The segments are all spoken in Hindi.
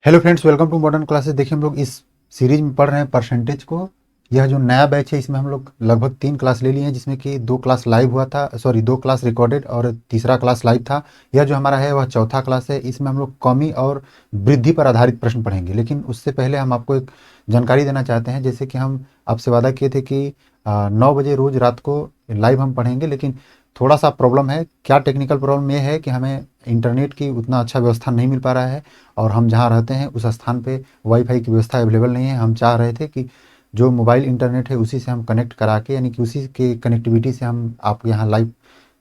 Hello friends, welcome to modern classes. देखिए, हम लोग इस सीरीज में पढ़ रहे हैं परसेंटेज को। यह जो नया बैच है इसमें हम लोग लगभग 3 क्लास ले लिए हैं, जिसमें कि 2 क्लास लाइव हुआ था, 2 क्लास रिकॉर्डेड और तीसरा क्लास लाइव था। यह जो हमारा है वह चौथा क्लास है। इसमें हम लोग कमी और वृद्धि पर आधारित प्रश्न पढ़ेंगे, लेकिन उससे पहले हम आपको एक जानकारी देना चाहते हैं। जैसे कि हम आपसे वादा किए थे कि 9 बजे रोज़ रात को लाइव हम पढ़ेंगे, लेकिन थोड़ा सा प्रॉब्लम है। क्या टेक्निकल प्रॉब्लम ये है कि हमें इंटरनेट की उतना अच्छा व्यवस्था नहीं मिल पा रहा है, और हम जहाँ रहते हैं उस स्थान पे वाईफाई की व्यवस्था अवेलेबल नहीं है। हम चाह रहे थे कि जो मोबाइल इंटरनेट है उसी से हम कनेक्ट करा के, यानी कि उसी के कनेक्टिविटी से हम आपके यहाँ लाइव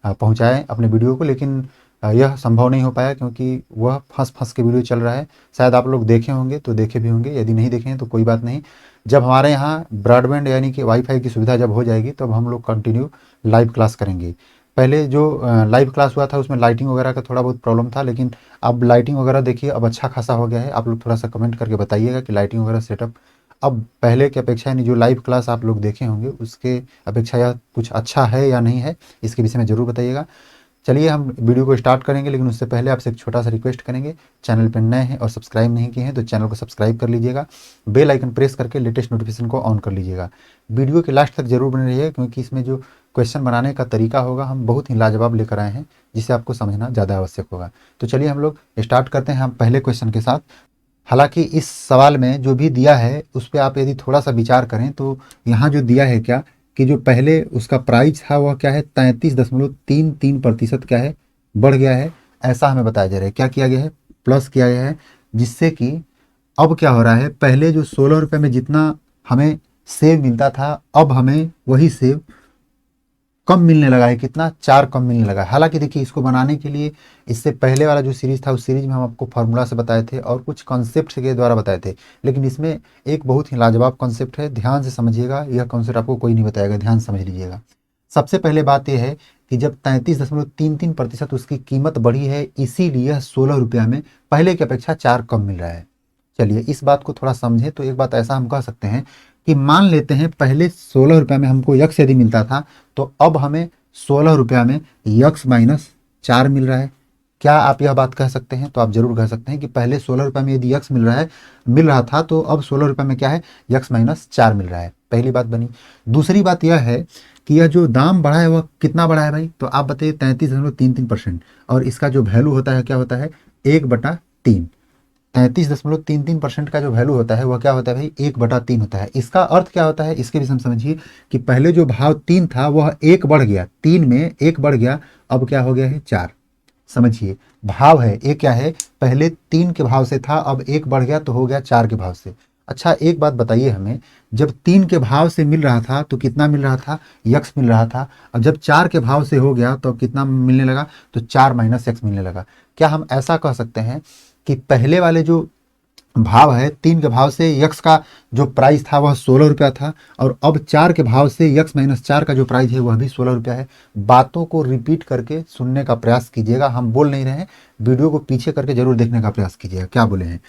पहुँचाएँ अपने वीडियो को, लेकिन यह संभव नहीं हो पाया क्योंकि वह फँस फँस के वीडियो चल रहा है। शायद आप लोग देखे होंगे तो देखे भी होंगे, यदि नहीं देखे हैं तो कोई बात नहीं। जब हमारे यहाँ ब्रॉडबैंड यानी कि वाईफाई की सुविधा जब हो जाएगी तब हम लोग कंटिन्यू लाइव क्लास करेंगे। पहले जो लाइव क्लास हुआ था उसमें लाइटिंग वगैरह का थोड़ा बहुत प्रॉब्लम था, लेकिन अब लाइटिंग वगैरह देखिए अब अच्छा खासा हो गया है। आप लोग थोड़ा सा कमेंट करके बताइएगा कि लाइटिंग वगैरह सेटअप अब पहले की अपेक्षा, यानी जो लाइव क्लास आप लोग देखे होंगे उसके अपेक्षा यह कुछ अच्छा है या नहीं है, इसके विषय में ज़रूर बताइएगा। चलिए हम वीडियो को स्टार्ट करेंगे, लेकिन उससे पहले आपसे एक छोटा सा रिक्वेस्ट करेंगे। चैनल पर नए हैं और सब्सक्राइब नहीं किए हैं तो चैनल को सब्सक्राइब कर लीजिएगा। बेल आइकन प्रेस करके लेटेस्ट नोटिफिकेशन को ऑन कर लीजिएगा। वीडियो के लास्ट तक जरूर बने रहिए, क्योंकि इसमें जो क्वेश्चन बनाने का तरीका होगा हम बहुत ही लाजवाब लेकर आए हैं, जिसे आपको समझना ज़्यादा आवश्यक होगा। तो चलिए हम लोग स्टार्ट करते हैं हम पहले क्वेश्चन के साथ। हालांकि इस सवाल में जो भी दिया है उस पर आप यदि थोड़ा सा विचार करें तो यहाँ जो दिया है क्या, कि जो पहले उसका प्राइस था वह क्या है 33.33% क्या है बढ़ गया है, ऐसा हमें बताया जा रहा है। क्या किया गया है, प्लस किया गया है, जिससे कि अब क्या हो रहा है, पहले जो 16 रुपये में जितना हमें सेव मिलता था अब हमें वही सेव कम मिलने लगा है। कितना, 4 कम मिलने लगा है। हालांकि देखिए, इसको बनाने के लिए इससे पहले वाला जो सीरीज था उस सीरीज में हम आपको फार्मूला से बताए थे और कुछ कॉन्सेप्ट के द्वारा बताए थे, लेकिन इसमें एक बहुत ही लाजवाब कॉन्सेप्ट है। ध्यान से समझिएगा, यह कॉन्सेप्ट आपको कोई नहीं बताएगा, ध्यान से समझ लीजिएगा। सबसे पहले बात यह है कि जब 33.33% उसकी कीमत बढ़ी है, इसीलिए यह 16 रुपया में पहले की अपेक्षा 4 कम मिल रहा है। चलिए इस बात को थोड़ा समझें तो एक बात ऐसा हम कह सकते हैं कि मान लेते हैं पहले 16 रुपया में हमको यक्स यदि मिलता था, तो अब हमें 16 रुपया में यक्स माइनस 4 मिल रहा है। क्या आप यह बात कह सकते हैं? तो आप जरूर कह सकते हैं कि पहले 16 रुपया में यदि यक्स मिल रहा था तो अब 16 रुपया में क्या है, यक्स माइनस 4 मिल रहा है। पहली बात बनी। दूसरी बात यह है कि यह जो दाम बढ़ा है वह कितना बढ़ा है भाई, तो आप बताइए 33.33%, और इसका जो वैल्यू होता है क्या होता है, 1/3। 33.33% का जो वैल्यू होता है वह क्या होता है भाई, 1/3 होता है। इसका अर्थ क्या होता है, इसके भी हम समझिए कि पहले जो भाव 3 था वह 1 बढ़ गया, 3 में 1 बढ़ गया, अब क्या हो गया है 4। समझिए, भाव है एक क्या है, पहले 3 के भाव से था, अब 1 बढ़ गया तो हो गया 4 के भाव से। अच्छा एक बात बताइए हमें, जब 3 के भाव से मिल रहा था तो कितना मिल रहा था, यक्स मिल रहा था। अब जब 4 के भाव से हो गया तो कितना मिलने लगा, तो 4 माइनस यक्स मिलने लगा। क्या हम ऐसा कह सकते हैं कि पहले वाले जो भाव है 3 के भाव से यक्स का जो प्राइस था वह 16 रुपया था, और अब 4 के भाव से यक्स माइनस 4 का जो प्राइस है वह भी 16 रुपया है। बातों को रिपीट करके सुनने का प्रयास कीजिएगा, हम बोल नहीं रहे हैं, वीडियो को पीछे करके जरूर देखने का प्रयास कीजिएगा क्या बोले हैं।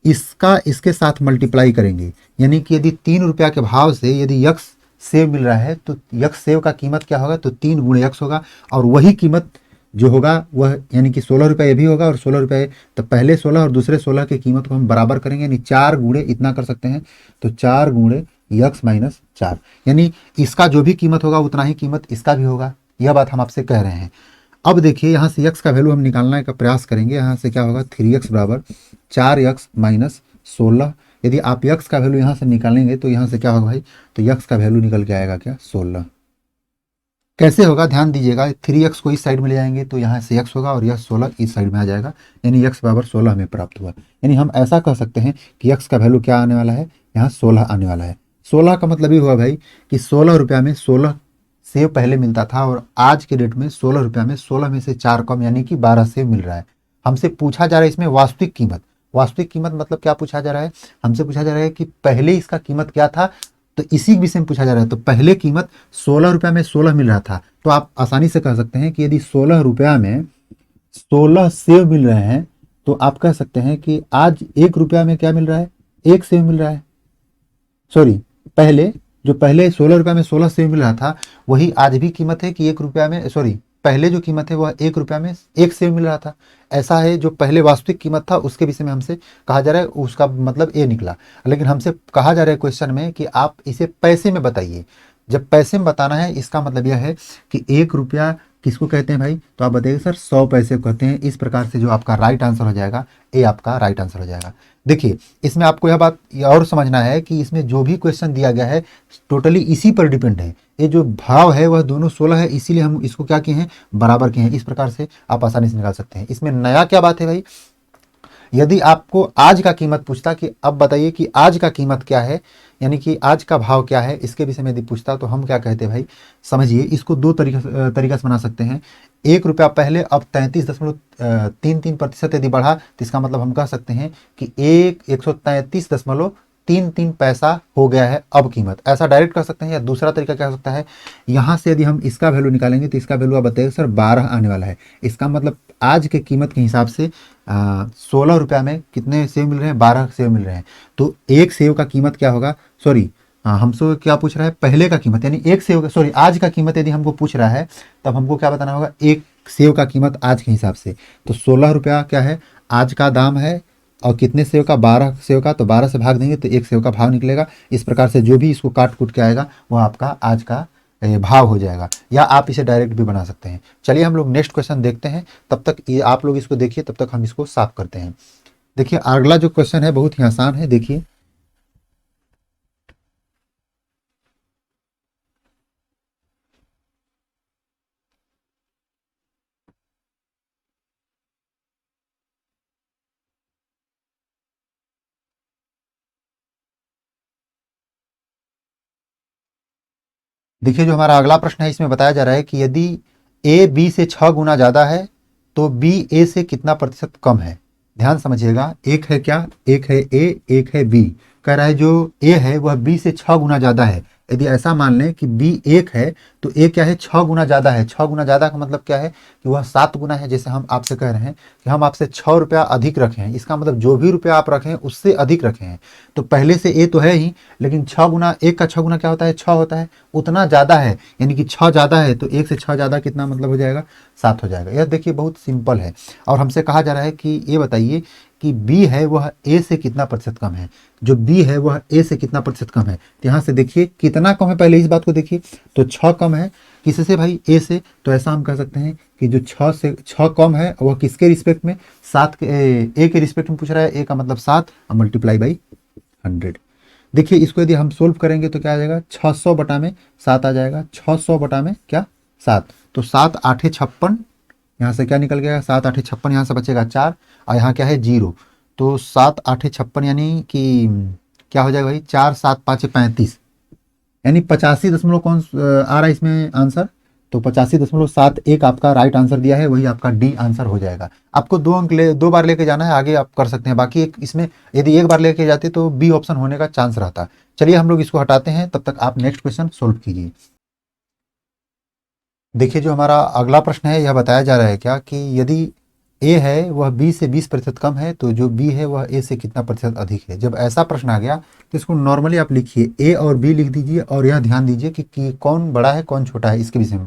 इसका इसके साथ मल्टीप्लाई करेंगे, यानी कि यदि 3 रुपया के भाव से यदि यक्स सेव मिल रहा है तो यक्स सेव का कीमत क्या होगा, तो 3 गुणे यक्स होगा, और वही कीमत जो होगा वह यानी कि 16 रुपये ये भी होगा और 16 रुपये, तो पहले 16 और दूसरे 16 की कीमत को हम बराबर करेंगे, यानी 4 गुणे इतना कर सकते हैं, तो 4 गुणे यक्स माइनस 4, यानी इसका जो भी कीमत होगा उतना ही कीमत इसका भी होगा। यह बात हम आपसे कह रहे हैं। अब देखिए यहाँ से यक्स का वैल्यू हम निकालने का प्रयास करेंगे। यहाँ से क्या होगा, 3x बराबर 4x माइनस 16। यदि आप यक्स का वैल्यू यहाँ से निकालेंगे तो यहाँ से क्या होगा भाई, तो यक्स का वैल्यू निकल के आएगा क्या, 16। कैसे होगा ध्यान दीजिएगा, 3x को इस साइड में ले जाएंगे तो यहाँ से x होगा और यह 16 इस साइड में आ जाएगा, यानी x बराबर 16 हमें प्राप्त हुआ। यानी हम ऐसा कह सकते हैं कि x का वैल्यू क्या आने वाला है, यहाँ 16 आने वाला है। 16 का मतलब ये हुआ भाई कि 16 रुपया में 16 सेव पहले मिलता था, और आज के डेट में 16 रुपया में 16 में से 4 कम यानी कि 12 सेव मिल रहा है। हमसे पूछा जा रहा है इसमें वास्तविक कीमत। वास्तविक कीमत मतलब क्या पूछा जा रहा है, हमसे पूछा जा रहा है कि पहले इसका कीमत क्या था, तो इसी विषय में पूछा जा रहा है। तो पहले कीमत 16 रुपया में 16 मिल रहा था, तो आप आसानी से कह सकते हैं कि यदि 16 रुपया में 16 सेव मिल रहे हैं तो आप कह सकते हैं कि आज 1 रुपया में क्या मिल रहा है, 1 सेव मिल रहा है। सॉरी, पहले 16 रुपया में 16 सेव मिल रहा था वही आज भी कीमत है कि 1 रुपया में, सॉरी पहले जो कीमत है वह 1 रुपया में 1 सेव मिल रहा था। ऐसा है जो पहले वास्तविक कीमत था उसके विषय में हमसे कहा जा रहा है, उसका मतलब ए निकला। लेकिन हमसे कहा जा रहा है क्वेश्चन में कि आप इसे पैसे में बताइए। जब पैसे में बताना है इसका मतलब यह है कि 1 रुपया किसको कहते हैं भाई, तो आप बताइए सर 100 पैसे को कहते हैं। इस प्रकार से जो आपका राइट आंसर हो जाएगा, ए आपका राइट आंसर हो जाएगा। देखिए इसमें आपको यह बात और समझना है कि इसमें जो भी क्वेश्चन दिया गया है टोटली इसी पर डिपेंड है। ये जो भाव है वह दोनों 16 है, इसीलिए हम इसको क्या किए हैं, बराबर किए हैं। इस प्रकार से आप आसानी से निकाल सकते हैं। इसमें नया क्या बात है भाई, यदि आपको आज का कीमत पूछता कि अब बताइए कि आज का कीमत क्या है, यानी कि आज का भाव क्या है, इसके विषय में यदि पूछता तो हम क्या कहते हैं भाई, समझिए इसको दो तरीका से बना सकते हैं। 1 रुपया पहले अब 33.33% यदि बढ़ा तो इसका मतलब हम कह सकते हैं कि 133.33 पैसा हो गया है अब कीमत, ऐसा डायरेक्ट कर सकते हैं। या दूसरा तरीका क्या हो सकता है, यहाँ से यदि हम इसका वैल्यू निकालेंगे तो इसका वैल्यू आप बताइए सर 12 आने वाला है। इसका मतलब आज के कीमत के हिसाब से 16 रुपया में कितने सेव मिल रहे हैं, 12 सेव मिल रहे हैं। तो एक सेव का कीमत क्या होगा, सॉरी हमसे क्या पूछ रहा है, पहले का कीमत यानी एक सेव का, सॉरी आज का कीमत यदि हमको पूछ रहा है तब हमको क्या बताना होगा, एक सेव का कीमत आज के हिसाब से। तो 16 रुपया क्या है आज का दाम है, और कितने सेव का, 12 सेव का, तो 12 से भाग देंगे तो एक सेव का भाव निकलेगा। इस प्रकार से जो भी इसको काट कूट के आएगा वो आपका आज का भाव हो जाएगा। या आप इसे डायरेक्ट भी बना सकते हैं। चलिए हम लोग नेक्स्ट क्वेश्चन देखते हैं, तब तक ये आप लोग इसको देखिए, तब तक हम इसको साफ करते हैं। देखिए अगला जो क्वेश्चन है बहुत ही आसान है। देखिए देखिए जो हमारा अगला प्रश्न है इसमें बताया जा रहा है कि यदि ए बी से 6 गुना ज़्यादा है तो बी ए से कितना प्रतिशत कम है। ध्यान समझिएगा, एक है क्या, एक है ए, एक है बी। कह रहा है जो ए है वह बी से 6 गुना ज़्यादा है। यदि ऐसा मान लें कि बी 1 है तो ए क्या है, 6 गुना ज़्यादा है। 6 गुना ज़्यादा का मतलब क्या है कि वह 7 गुना है। जैसे हम आपसे कह रहे हैं कि हम आपसे 6 रुपया अधिक रखे हैं, इसका मतलब जो भी रुपया आप रखें उससे अधिक रखे हैं। तो पहले से ए तो है ही, लेकिन 6 गुना, एक का 6 गुना क्या होता है, 6 होता है, उतना ज़्यादा है। यानी कि 6 ज़्यादा है तो 1 से 6 ज़्यादा कितना मतलब हो जाएगा, 7 हो जाएगा। यह देखिए बहुत सिंपल है। और हमसे कहा जा रहा है कि ये बताइए कि बी है वह ए से कितना प्रतिशत कम है। जो बी है वह ए से कितना प्रतिशत कम है। तो यहाँ से देखिए कितना कम है, पहले इस बात को देखिए। तो 6 कम है किससे भाई, ए से। तो ऐसा हम कह सकते हैं कि जो 6 कम है वह किसके रिस्पेक्ट में, 7 के, ए के रिस्पेक्ट में पूछ रहा है। ए का मतलब 7 और मल्टीप्लाई बाई 100। देखिए इसको यदि हम सोल्व करेंगे तो क्या आ जाएगा, 600 बटा में 7 आ जाएगा। 600 बटा में क्या 7, तो 7 8 56, यहाँ से क्या निकल गया, 7 8 56, यहाँ से बचेगा 4 और यहाँ क्या है 0। तो 7 8 56 यानी कि क्या हो जाएगा भाई, 4 7 5 35, यानी 85 कौन आ रहा है इसमें आंसर। तो 85.71 आपका राइट आंसर दिया है, वही आपका डी आंसर हो जाएगा। आपको 2 अंक 2 बार लेके जाना है, आगे आप कर सकते हैं। बाकी एक इसमें यदि एक बार लेके जाते तो बी ऑप्शन होने का चांस रहता। चलिए हम लोग इसको हटाते हैं, तब तक आप नेक्स्ट क्वेश्चन सोल्व कीजिए। देखिए जो हमारा अगला प्रश्न है यह बताया जा रहा है क्या कि यदि ए है वह बी से 20% कम है तो जो बी है वह ए से कितना प्रतिशत अधिक है। जब ऐसा प्रश्न आ गया तो इसको नॉर्मली आप लिखिए, ए और बी लिख दीजिए, और यह ध्यान दीजिए कि कौन बड़ा है कौन छोटा है, इसके विषय में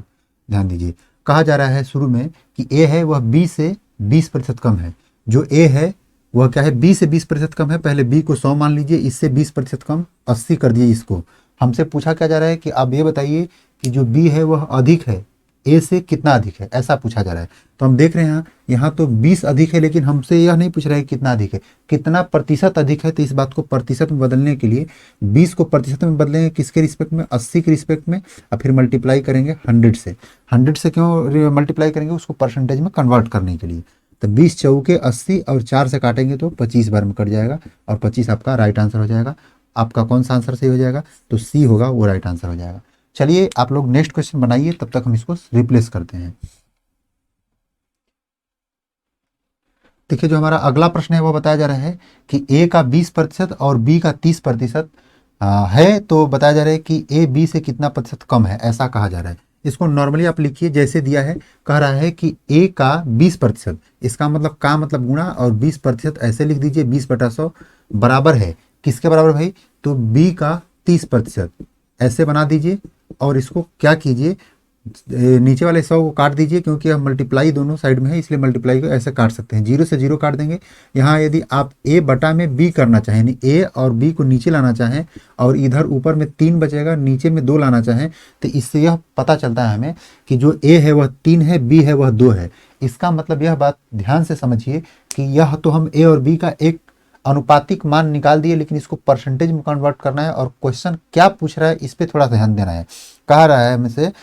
ध्यान दीजिए। कहा जा रहा है शुरू में कि ए है वह बी से 20% कम है। जो ए है वह क्या है, बी से 20% कम है। पहले बी को 100 मान लीजिए, इससे 20% कम 80 कर दिए इसको। हमसे पूछा क्या जा रहा है कि आप ये बताइए कि जो बी है वह अधिक है, ए से कितना अधिक है, ऐसा पूछा जा रहा है। तो हम देख रहे हैं यहाँ तो 20 अधिक है, लेकिन हमसे यह नहीं पूछ रहा है कितना अधिक है, कितना प्रतिशत अधिक है। तो इस बात को प्रतिशत में बदलने के लिए 20 को प्रतिशत में बदलेंगे, किसके रिस्पेक्ट में, 80 के रिस्पेक्ट में, और फिर मल्टीप्लाई करेंगे 100 से। 100 से क्यों मल्टीप्लाई करेंगे, उसको परसेंटेज में कन्वर्ट करने के लिए। तो 20 चौके 80 और 4 से काटेंगे तो 25 बार में कट जाएगा, और 25 आपका राइट आंसर हो जाएगा। आपका कौन सा आंसर सही हो जाएगा, तो सी होगा, वो राइट आंसर हो जाएगा। चलिए आप लोग नेक्स्ट क्वेश्चन बनाइए, तब तक हम इसको रिप्लेस करते हैं। देखिए जो हमारा अगला प्रश्न है वो बताया जा रहा है कि ए का 20% और बी का 30% है। तो बताया जा रहा है कि ए बी से कितना प्रतिशत कम है, ऐसा कहा जा रहा है। इसको नॉर्मली आप लिखिए जैसे दिया है। कह रहा है कि ए का 20%, इसका मतलब का मतलब गुणा, और 20% ऐसे लिख दीजिए, 20/100 बराबर है किसके बराबर भाई, तो बी का 30%, ऐसे बना दीजिए। और इसको क्या कीजिए, नीचे वाले 100 को काट दीजिए, क्योंकि हम मल्टीप्लाई दोनों साइड में है इसलिए मल्टीप्लाई को ऐसे काट सकते हैं। 0 से 0 काट देंगे। यहाँ यदि आप ए बटा में बी करना चाहें, यानी ए और बी को नीचे लाना चाहें और इधर ऊपर में 3 बचेगा, नीचे में 2 लाना चाहें, तो इससे यह पता चलता है हमें कि जो ए है वह 3 है, बी है वह 2 है। इसका मतलब यह बात ध्यान से समझिए कि यह तो हम ए और बी का एक अनुपातिक मान निकाल दिए, लेकिन इसको परसेंटेज में कन्वर्ट करना है और क्वेश्चन क्या पूछ रहा है इस पर थोड़ा ध्यान देना है। कह रहा है हमसे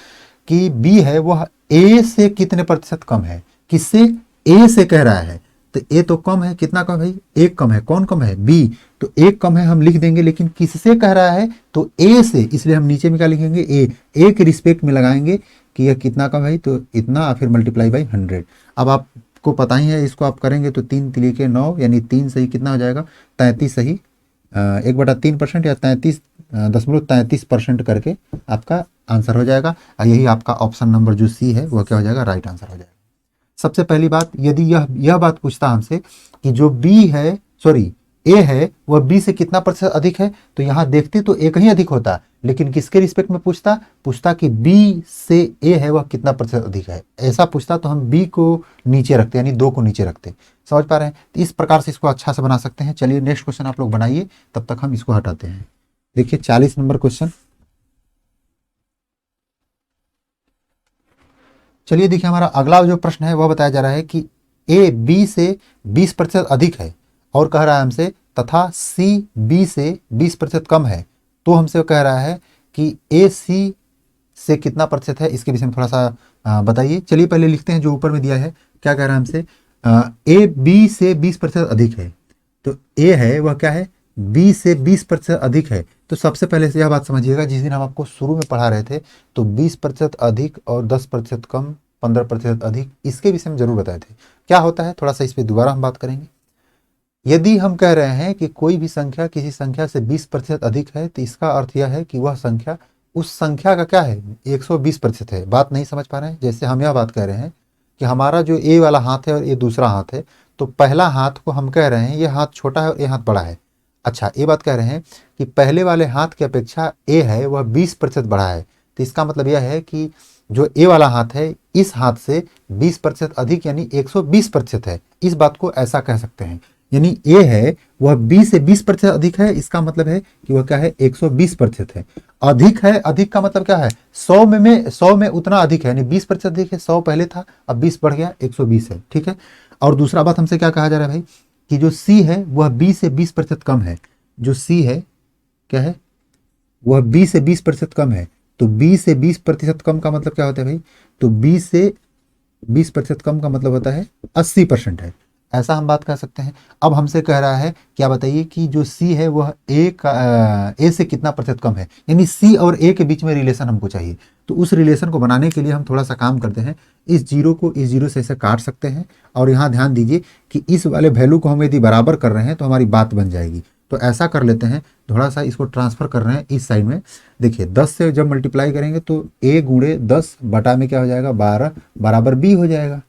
कि बी है वह ए से कितने प्रतिशत कम है। किससे? ए से कह रहा है, तो ए तो कम है। कितना कम है भाई? एक कम है। कौन कम है? बी। तो एक कम है हम लिख देंगे, लेकिन किससे कह रहा है? तो ए से, इसलिए हम नीचे में क्या लिखेंगे? ए के रिस्पेक्ट में लगाएंगे कि यह कितना कम है, तो इतना, फिर मल्टीप्लाई बाई 100। अब आपको पता ही है, इसको आप करेंगे तो 3 तिलिके 9, यानी 3 सही कितना हो जाएगा? 33 सही 1/3% या 33.33% करके आपका आंसर हो जाएगा। और यही आपका ऑप्शन नंबर जो सी है वह क्या हो जाएगा? राइट आंसर हो जाएगा। सबसे पहली बात, यदि यह बात पूछता हमसे कि जो बी है, सॉरी ए है, वह बी से कितना प्रतिशत अधिक है, तो यहाँ देखते तो एक ही अधिक होता, लेकिन किसके रिस्पेक्ट में पूछता कि बी से ए है वह कितना प्रतिशत अधिक है। ऐसा पूछता तो हम बी को नीचे रखते, यानी 2 को नीचे रखते। समझ पा रहे हैं? तो इस प्रकार से इसको अच्छा से बना सकते हैं। चलिए नेक्स्ट क्वेश्चन आप लोग बनाइए, तब तक हम इसको हटाते हैं। देखिए 40 नंबर क्वेश्चन। चलिए देखिए, हमारा अगला जो प्रश्न है वह बताया जा रहा है कि ए बी से 20% अधिक है और कह रहा है हमसे तथा सी बी से 20% कम है। तो हमसे कह रहा है कि ए सी से कितना प्रतिशत है, इसके विषय में थोड़ा सा बताइए। चलिए पहले लिखते हैं जो ऊपर में दिया है। क्या कह रहा है हमसे? ए बी से 20% अधिक है। तो ए है वह क्या है? बी से 20% अधिक है। तो सबसे पहले से यह बात समझिएगा, जिस दिन हम आपको शुरू में पढ़ा रहे थे तो 20% अधिक और 10% कम, 15% अधिक, इसके विषय में जरूर बताए थे। क्या होता है, थोड़ा सा इस पर दोबारा हम बात करेंगे। यदि हम कह रहे हैं कि कोई भी संख्या किसी संख्या से 20% अधिक है, तो इसका अर्थ यह है कि वह संख्या उस संख्या का क्या है? 120% है। बात नहीं समझ पा रहे हैं? जैसे हम यह बात कह रहे हैं कि हमारा जो ए वाला हाथ है और ये दूसरा हाथ है, तो पहला हाथ को हम कह रहे हैं ये हाथ छोटा है और ये हाथ बड़ा है। अच्छा, ये बात कह रहे हैं कि पहले वाले हाथ की अपेक्षा ए है वह 20% बड़ा है। तो इसका मतलब यह है कि जो ए वाला हाथ है इस हाथ से 20% अधिक, यानी 120% है। इस बात को ऐसा कह सकते हैं, यानी ए है वह बी से 20% अधिक है। इसका मतलब है कि वह क्या है? 120% है। अधिक है, अधिक का मतलब क्या है? 100 में उतना अधिक है, यानी 20% अधिक है। 100 पहले था, अब 20 बढ़ गया, 120 है। ठीक है। और दूसरा बात हमसे क्या कहा जा रहा है भाई कि जो सी है वह बी से 20% कम है। जो सी है क्या है? वह बी से 20% कम है। तो बी से 20% कम का मतलब क्या होता है भाई? तो बी से 20% कम का मतलब होता है 80% है। ऐसा हम बात कर सकते हैं। अब हमसे कह रहा है, क्या बताइए, कि जो सी है वह ए से कितना प्रतिशत कम है, यानी सी और ए के बीच में रिलेशन हमको चाहिए। तो उस रिलेशन को बनाने के लिए हम थोड़ा सा काम करते हैं। इस जीरो को इस जीरो से ऐसे काट सकते हैं, और यहाँ ध्यान दीजिए कि इस वाले वैल्यू को हम यदि बराबर कर रहे हैं तो हमारी बात बन जाएगी। तो ऐसा कर लेते हैं, थोड़ा सा इसको ट्रांसफर कर रहे हैं इस साइड में। देखिए 10 से जब मल्टीप्लाई करेंगे तो a गुणे 10 बटा में क्या हो जाएगा? 12 बराबर b हो जाएगा।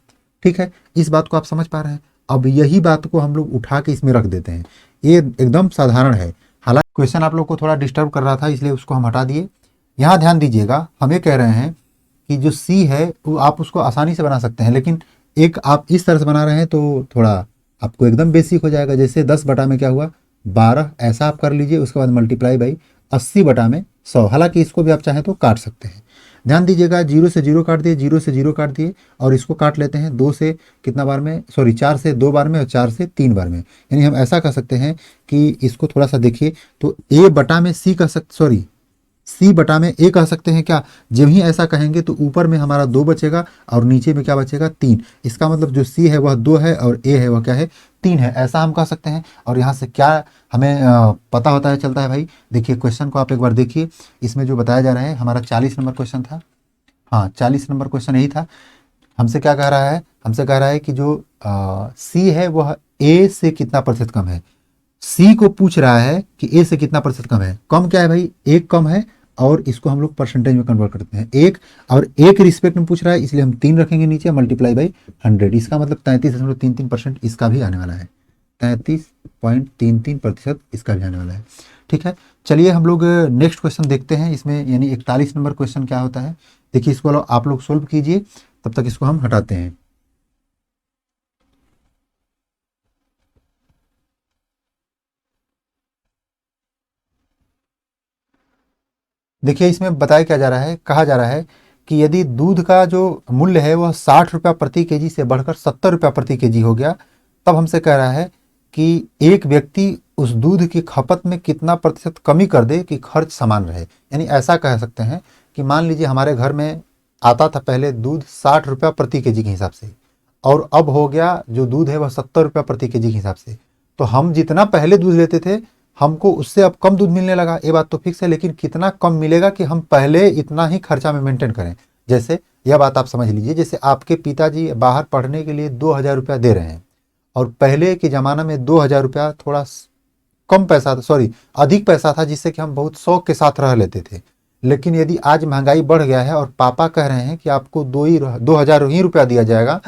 ठीक है, इस बात को आप समझ पा रहे हैं? अब यही बात को हम लोग उठा के इसमें रख देते हैं। ये एकदम साधारण है। हालांकि क्वेश्चन आप लोग को थोड़ा डिस्टर्ब कर रहा था, इसलिए उसको हम हटा दिए। यहाँ ध्यान दीजिएगा, हमें कह रहे हैं कि जो c है वो आप उसको आसानी से बना सकते हैं, लेकिन एक आप इस तरह से बना रहे हैं तो थोड़ा आपको एकदम बेसिक हो जाएगा। जैसे 10 बटा में क्या हुआ? 12, ऐसा आप कर लीजिए। उसके बाद मल्टीप्लाई बाई 80 बटा में 100। हालांकि इसको भी आप चाहें तो काट सकते हैं। ध्यान दीजिएगा, 0 से 0 काट दिए, 0 से 0 काट दिए, और इसको काट लेते हैं 2 से कितना बार में, सॉरी 4 से 2 बार में और 4 से 3 बार में। यानी हम ऐसा कर सकते हैं कि इसको थोड़ा सा देखिए तो a बटा में c सी बटा में ए कह सकते हैं। क्या जब ही ऐसा कहेंगे तो ऊपर में हमारा 2 बचेगा और नीचे में क्या बचेगा? 3। इसका मतलब जो सी है वह 2 है और ए है वह क्या है? 3 है। ऐसा हम कह सकते हैं। और यहाँ से क्या हमें पता होता है, चलता है भाई? देखिए क्वेश्चन को आप एक बार देखिए, इसमें जो बताया जा रहा है हमारा 40 नंबर क्वेश्चन था। हाँ, 40 नंबर क्वेश्चन यही था। हमसे क्या कह रहा है? हमसे कह रहा है कि जो सी है वह ए से कितना प्रतिशत कम है। सी को पूछ रहा है कि ए से कितना प्रतिशत कम है। कम क्या है भाई? 1 कम है, और इसको हम लोग परसेंटेज में कन्वर्ट करते हैं। 1 और 1 रिस्पेक्ट में पूछ रहा है, इसलिए हम 3 रखेंगे नीचे, मल्टीप्लाई बाई 100। इसका मतलब 33.33% इसका भी आने वाला है। 33.33% इसका भी आने वाला है। ठीक है, चलिए हम लोग नेक्स्ट क्वेश्चन देखते हैं। इसमें यानी 41 नंबर क्वेश्चन क्या होता है, देखिए इसको आप लोग सोल्व कीजिए, तब तक इसको हम हटाते हैं। देखिए इसमें बताया क्या जा रहा है, कहा जा रहा है कि यदि दूध का जो मूल्य है वह 60 रुपया प्रति केजी से बढ़कर 70 रुपया प्रति केजी हो गया, तब हमसे कह रहा है कि एक व्यक्ति उस दूध की खपत में कितना प्रतिशत कमी कर दे कि खर्च समान रहे। यानी ऐसा कह सकते हैं कि मान लीजिए हमारे घर में आता था पहले दूध 60 रुपया प्रति केजी के हिसाब से, और अब हो गया जो दूध है वह 70 रुपया प्रति केजी के हिसाब से। तो हम जितना पहले दूध लेते थे हमको उससे अब कम दूध मिलने लगा, ये बात तो फिक्स है, लेकिन कितना कम मिलेगा कि हम पहले इतना ही खर्चा में मेंटेन करें। जैसे यह बात आप समझ लीजिए, जैसे आपके पिताजी बाहर पढ़ने के लिए 2,000 रुपया दे रहे हैं, और पहले के ज़माना में 2,000 रुपया थोड़ा कम पैसा था, सॉरी अधिक पैसा था, जिससे कि हम बहुत शौक के साथ रह लेते थे। लेकिन यदि आज महंगाई बढ़ गया है और पापा कह रहे हैं कि आपको 2,000 ही रुपया दिया जाएगा,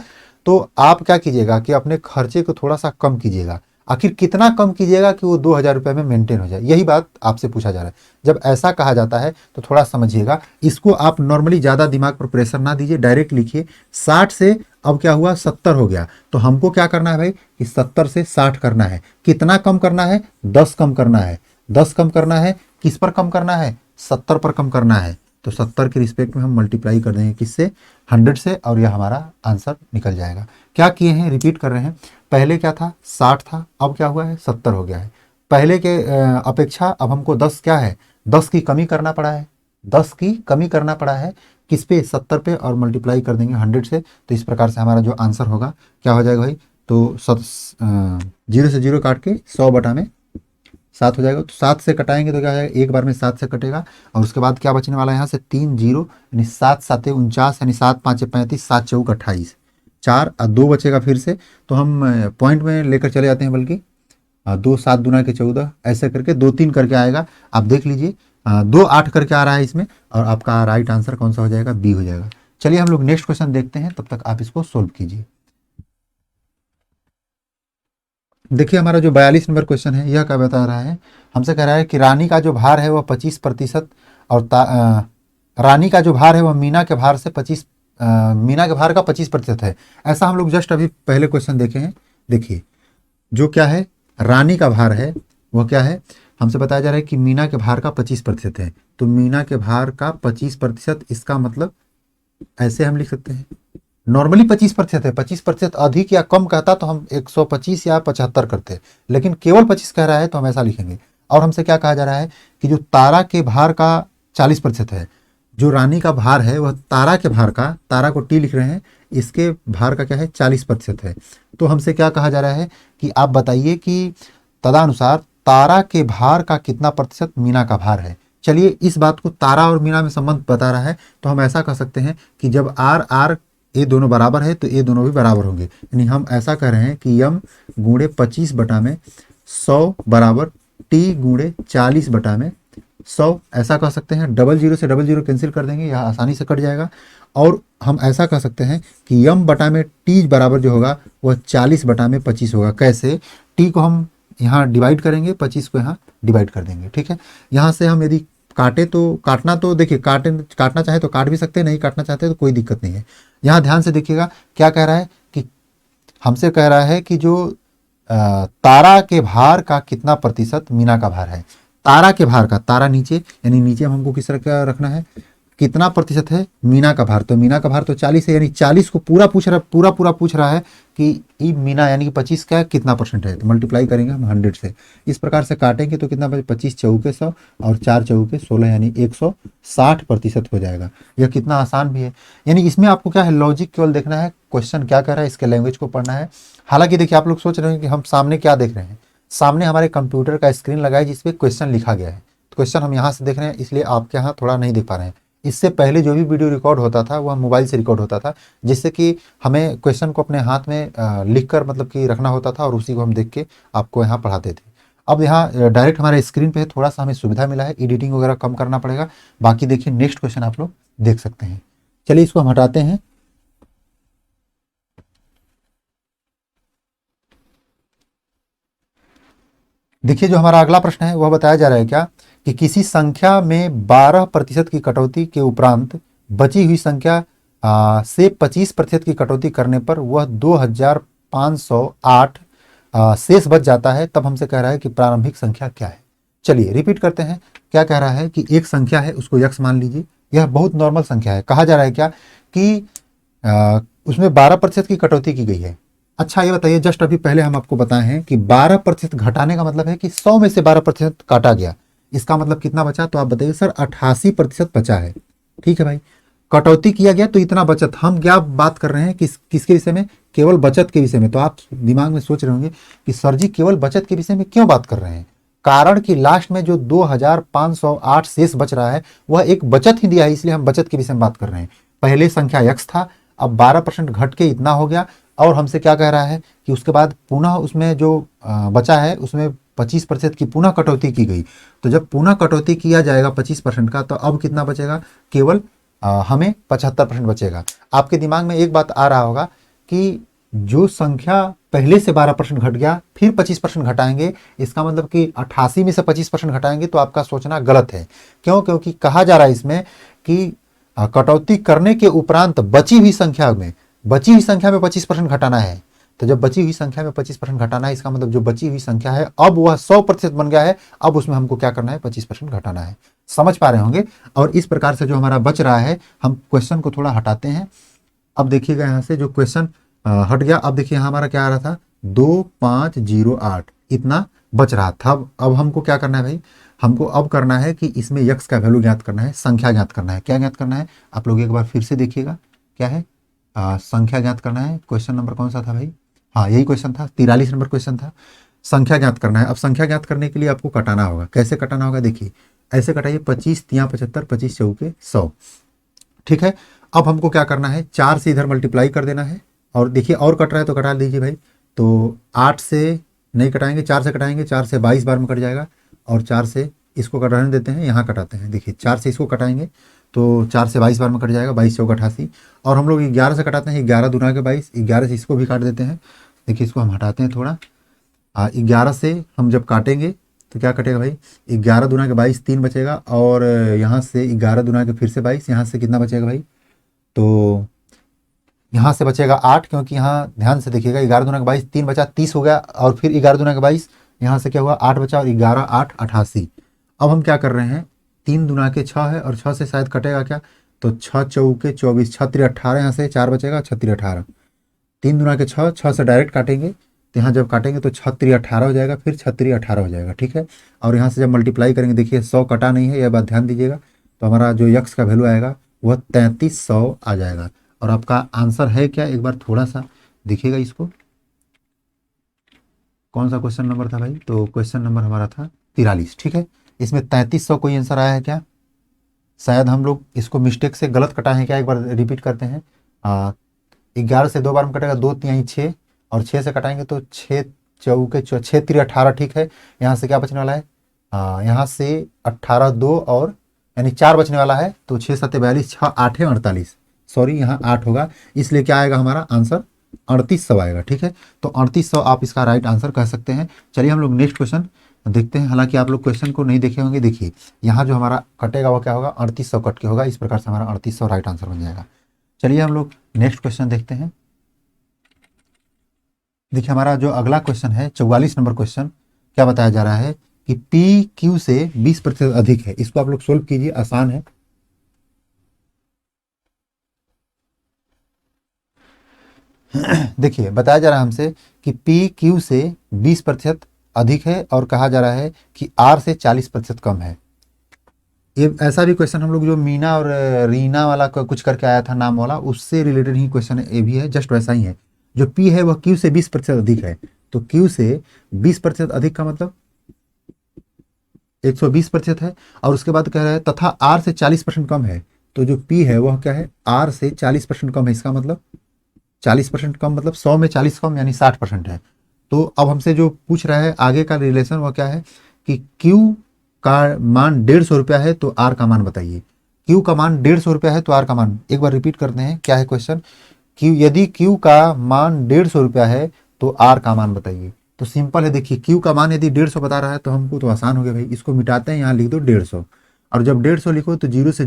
तो आप क्या कीजिएगा कि अपने खर्चे को थोड़ा सा कम कीजिएगा। आखिर कितना कम कीजिएगा कि वो 2,000 रुपये में मेंटेन हो जाए, यही बात आपसे पूछा जा रहा है। जब ऐसा कहा जाता है तो थोड़ा समझिएगा, इसको आप नॉर्मली ज़्यादा दिमाग पर प्रेशर ना दीजिए, डायरेक्ट लिखिए 60 से अब क्या हुआ 70 हो गया, तो हमको क्या करना है भाई कि 70 से 60 करना है। कितना कम करना है, 10 कम करना है। 10 कम करना है, किस पर कम करना है, 70 पर कम करना है। तो 70 के रिस्पेक्ट में हम मल्टीप्लाई कर देंगे किससे, 100 से, और यह हमारा आंसर निकल जाएगा। क्या किए हैं, रिपीट कर रहे हैं, पहले क्या था 60 था, अब क्या हुआ है 70 हो गया है। पहले के अपेक्षा अब हमको 10 क्या है, 10 की कमी करना पड़ा है, 10 की कमी करना पड़ा है किस पे, 70 पे, और मल्टीप्लाई कर देंगे 100 से। तो इस प्रकार से हमारा जो आंसर होगा क्या हो जाएगा भाई, तो 0 से 0 काट के 100/7 हो जाएगा। तो 7 से कटाएंगे तो क्या हो जाएगा, एक बार में 7 से कटेगा, और उसके बाद क्या बचने वाला है यहाँ से 3 जीरो, यानी 7 7 49, यानी 7 5 35, 7 चौक 28, 4 और 2 बचेगा फिर से। तो हम पॉइंट में लेकर चले जाते हैं, बल्कि 2 7 दूना के 14, ऐसे करके 2 3 करके आएगा, आप देख लीजिए 2 8 करके आ रहा है इसमें, और आपका राइट आंसर कौन सा हो जाएगा, बी हो जाएगा। चलिए हम लोग नेक्स्ट क्वेश्चन देखते हैं, तब तक आप इसको सोल्व कीजिए। देखिए हमारा जो 42 नंबर क्वेश्चन है यह क्या बता रहा है, हमसे कह रहा है कि रानी का जो भार है वह 25%, और रानी का जो भार है वह मीना के भार से 25, मीना के भार का 25% है। ऐसा हम लोग जस्ट अभी पहले क्वेश्चन देखे हैं। देखिए जो क्या है, रानी का भार है वह क्या है, हमसे बताया जा रहा है कि मीना के भार का 25% है। तो मीना के भार का 25%, इसका मतलब ऐसे हम लिख सकते हैं, नॉर्मली 25% है, 25% अधिक या कम कहता तो हम 125 या 75 करते, लेकिन केवल 25 कह रहा है तो हम ऐसा लिखेंगे। और हमसे क्या कहा जा रहा है कि जो तारा के भार का 40% है, जो रानी का भार है वह तारा के भार का, तारा को टी लिख रहे हैं, इसके भार का क्या है 40% है। तो हमसे क्या कहा जा रहा है कि आप बताइए कि तदनुसार तारा के भार का कितना प्रतिशत मीना का भार है। चलिए इस बात को तारा और मीना में संबंध बता रहा है, तो हम ऐसा कह सकते हैं कि जब आर आर ये दोनों बराबर है तो ये दोनों भी बराबर होंगे, यानी हम ऐसा कह रहे हैं कि यम गुणे 25/100 बराबर टी गुणे 40/100, ऐसा कह सकते हैं। डबल जीरो से डबल जीरो कैंसिल कर देंगे, यह आसानी से कट जाएगा। और हम ऐसा कह सकते हैं कि यम बटा में टी बराबर जो होगा वह 40/25 होगा। कैसे, टी को हम यहाँ डिवाइड करेंगे, 25 को यहाँ डिवाइड कर देंगे। ठीक है, यहाँ से हम यदि काटे तो काटना, तो देखिए काटना चाहे तो काट भी सकते हैं, नहीं काटना चाहते तो कोई दिक्कत नहीं है। यहाँ ध्यान से देखिएगा क्या कह रहा है कि हमसे कह रहा है कि जो तारा के भार का कितना प्रतिशत मीना का भार है। तारा के भार का, तारा नीचे, यानी नीचे हमको किस तरह का रखना है, कितना प्रतिशत है मीना का भार, तो मीना का भार तो 40 है, यानी 40 को पूरा पूछ रहा, पूरा पूछ रहा है कि ई मीना यानी कि 25 का कितना परसेंट है। तो मल्टीप्लाई करेंगे हम 100 से, इस प्रकार से काटेंगे तो कितना बचे, 25 चौके 100 और 4 चौके 16, यानी 160% हो जाएगा। यह कितना आसान भी है। यानी इसमें आपको क्या है, लॉजिक केवल देखना है, क्वेश्चन क्या कर रहा है, इसके लैंग्वेज को पढ़ना है। हालांकि देखिए आप लोग सोच रहे हैं कि हम सामने क्या देख रहे हैं, सामने हमारे कंप्यूटर का स्क्रीन लगा है जिसपे क्वेश्चन लिखा गया है। तो क्वेश्चन हम यहाँ से देख रहे हैं, इसलिए आपके यहाँ थोड़ा नहीं देख पा रहे हैं। इससे पहले जो भी वीडियो रिकॉर्ड होता था वह मोबाइल से रिकॉर्ड होता था, जिससे कि हमें क्वेश्चन को अपने हाथ में लिख कर मतलब कि रखना होता था, और उसी को हम देख के आपको यहाँ पढ़ाते थे। अब यहाँ डायरेक्ट हमारे स्क्रीन पे है, थोड़ा सा हमें सुविधा मिला है, एडिटिंग वगैरह कम करना पड़ेगा। बाकी देखिए नेक्स्ट क्वेश्चन आप लोग देख सकते हैं। चलिए इसको हम हटाते हैं। देखिए जो हमारा अगला प्रश्न है वह बताया जा रहा है क्या कि किसी संख्या में 12% की कटौती के उपरांत बची हुई संख्या से 25% की कटौती करने पर वह 2508 शेष बच जाता है, तब हमसे कह रहा है कि प्रारंभिक संख्या क्या है। चलिए रिपीट करते हैं। क्या कह रहा है कि एक संख्या है, उसको यक्स मान लीजिए, यह बहुत नॉर्मल संख्या है। कहा जा रहा है क्या कि उसमें 12% की कटौती की गई है। अच्छा ये बताइए, जस्ट अभी पहले हम आपको बताए हैं कि 12% घटाने का मतलब है कि 100 में से 12% काटा गया, इसका मतलब कितना बचा, तो आप बताइए सर 88% बचा है। ठीक है भाई, कटौती किया गया तो इतना बचत। हम क्या बात कर रहे हैं किसके विषय में, केवल बचत के विषय में। तो आप दिमाग में सोच रहे होंगे कि सर जी केवल बचत के विषय में क्यों बात कर रहे हैं। कारण कि लास्ट में जो 2508 शेष बच रहा है वह एक बचत ही दिया है, इसलिए हम बचत के विषय में बात कर रहे हैं। पहले संख्या यक्स था, अब 12% घट के इतना हो गया, और हमसे क्या कह रहा है कि उसके बाद पुनः उसमें जो बचा है उसमें 25% की पुनः कटौती की गई। तो जब पुनः कटौती किया जाएगा 25% का, तो अब कितना बचेगा, केवल हमें 75% बचेगा। आपके दिमाग में एक बात आ रहा होगा कि जो संख्या पहले से 12% घट गया फिर 25% घटाएंगे, इसका मतलब कि 88 में से 25% घटाएंगे, तो आपका सोचना गलत है। क्यों, क्योंकि कहा जा रहा है इसमें कि कटौती करने के उपरांत बची हुई संख्या में 25% घटाना है। तो जब बची हुई संख्या में 25% घटाना है, इसका मतलब जो बची हुई संख्या है अब वह 100% बन गया है, अब उसमें हमको क्या करना है, 25% घटाना है। समझ पा रहे होंगे। और इस प्रकार से जो हमारा बच रहा है, हम क्वेश्चन को थोड़ा हटाते हैं। अब देखिएगा यहाँ से जो क्वेश्चन हट गया, अब देखिए हमारा क्या आ रहा था, 2508 इतना बच रहा था। अब हमको क्या करना है भाई, हमको अब करना है कि इसमें यक्स का वैल्यू ज्ञात करना है, संख्या ज्ञात करना है। क्या ज्ञात करना है, आप लोग एक बार फिर से देखिएगा, क्या है, संख्या ज्ञात करना है। क्वेश्चन नंबर कौन सा था भाई, हाँ यही क्वेश्चन था, 43 नंबर क्वेश्चन था। संख्या ज्ञात करना है। अब संख्या ज्ञात करने के लिए आपको कटाना होगा। कैसे कटाना होगा, देखिए ऐसे कटाइए, 25 तिया 75, 25 चौके 100। ठीक है, अब हमको क्या करना है, 4 से इधर मल्टीप्लाई कर देना है। और देखिए और कट रहा है तो कटा दीजिए भाई। तो 8 से नहीं कटाएंगे, 4 से कटाएंगे, 4 से 22 बार में कट जाएगा, और 4 से इसको कटाने देते हैं, यहाँ कटाते हैं। देखिए 4 से इसको कटाएंगे तो 4 से 22 बार में कट जाएगा, 22 चौक 88। और हम लोग 11 से कटाते हैं, 11 दूना के 22, 11 से इसको भी काट देते हैं। देखिए इसको हम हटाते हैं थोड़ा। 11 से हम जब काटेंगे तो क्या कटेगा भाई, 11 दूना के 22, 3 बचेगा, और यहाँ से 11 दूना के फिर से 22, यहाँ से कितना बचेगा भाई, तो यहाँ से बचेगा 8, क्योंकि यहाँ ध्यान से देखिएगा 11 दूना के 22, 3 बचा, 30 हो गया, और फिर 11 दूना के 22, यहाँ से क्या हुआ 8 बचा, और 11 8 88। अब हम क्या कर रहे हैं, 3 दूना के 6 है, और 6 से शायद कटेगा क्या, तो 6 चौके 24, 6 3 18, यहाँ से 4 बचेगा, 6 3 18। 3 दूना के 6, 6 से डायरेक्ट काटेंगे, तो यहाँ जब काटेंगे तो 6 3 18 हो जाएगा, फिर 6 3 18 हो जाएगा। ठीक है, और यहाँ से जब मल्टीप्लाई करेंगे, देखिए 100 कटा नहीं है, यह बात ध्यान दीजिएगा। तो हमारा जो यक्स का वैल्यू आएगा वह 3300 आ जाएगा। और आपका आंसर है क्या, एक बार थोड़ा सा देखिएगा इसको, कौन सा क्वेश्चन नंबर था भाई, तो क्वेश्चन नंबर हमारा था 43। ठीक है, इसमें 3300 कोई आंसर आया है क्या, शायद हम लोग इसको मिस्टेक से गलत कटा है क्या, एक बार रिपीट करते हैं। 11 से 2 बार में कटेगा, 2 तिहाई 6, और 6 से कटाएंगे तो 6 चौके 6 3 18। ठीक है, यहाँ से क्या बचने वाला है, यहाँ से 18 2 और यानी 4 बचने वाला है, तो 6 7 42, 6 8 48, सॉरी यहाँ 8 होगा, इसलिए क्या आएगा हमारा आंसर 3800 आएगा। ठीक है, तो 3800 आप इसका राइट आंसर कह सकते हैं। चलिए हम लोग नेक्स्ट क्वेश्चन देखते हैं। हालांकि आप लोग क्वेश्चन को नहीं देखे होंगे, देखिए यहाँ जो हमारा कटेगा वो क्या होगा, 3800 कट के होगा, इस प्रकार से हमारा 3800 राइट आंसर बन जाएगा। चलिए हम लोग नेक्स्ट क्वेश्चन देखते हैं। देखिए हमारा जो अगला क्वेश्चन है 44 नंबर क्वेश्चन, क्या बताया जा रहा है कि पी क्यू से 20% अधिक है। इसको आप लोग सोल्व कीजिए, आसान है। देखिए बताया जा रहा है हमसे कि पी क्यू से 20% अधिक है, और कहा जा रहा है कि आर से 40% कम है। ये ऐसा भी क्वेश्चन हम लोग जो मीना और रीना वाला कुछ करके आया था नाम वाला, उससे रिलेटेड ही क्वेश्चन है, ये भी है, जस्ट वैसा ही है। जो पी है वह क्यू से 20% अधिक है, तो क्यू से 20% अधिक का मतलब 120% है। और उसके बाद कह रहा है तथा आर से 40% कम है, तो जो पी है वह क्या है, आर से 40% कम है, इसका मतलब 40% कम मतलब 100 में 40 कम यानी 60% है। तो अब हमसे जो पूछ रहा है आगे का रिलेशन वह क्या है कि Q का मान 150 रुपया है, तो R का मान बताइए। Q का मान 150 रुपया है तो R का मान, एक बार रिपीट करते हैं, क्या है क्वेश्चन, Q यदि Q का मान 150 रुपया है तो R का मान बताइए। तो सिंपल है, देखिए क्यू का मान यदि 150 बता रहा है तो हमको तो आसान हो गया भाई, इसको मिटाते हैं, यहाँ लिख दो 150, और जब 150 लिखो तो जीरो से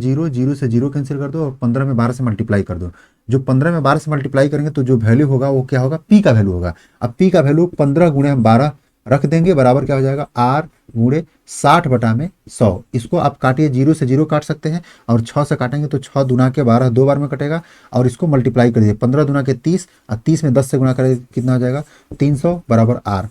जीरो कैंसिल कर दो और 15 में 12 से मल्टीप्लाई कर दो। जो 15 में 12 से मल्टीप्लाई करेंगे तो जो वैल्यू होगा वो क्या होगा, पी का वैल्यू होगा। अब पी का वैल्यू 15 गुणे हम 12 रख देंगे, बराबर क्या हो जाएगा, आर गुणे 60 बटा में 100। इसको आप काटिए, जीरो से जीरो काट सकते हैं और 6 से काटेंगे तो 6 दुना के 12 दो बार में कटेगा, और इसको मल्टीप्लाई कर दीजिए, 15 दुना के 30 और 30 में 10 से गुणा करें कितना हो जाएगा 300 बराबर आर।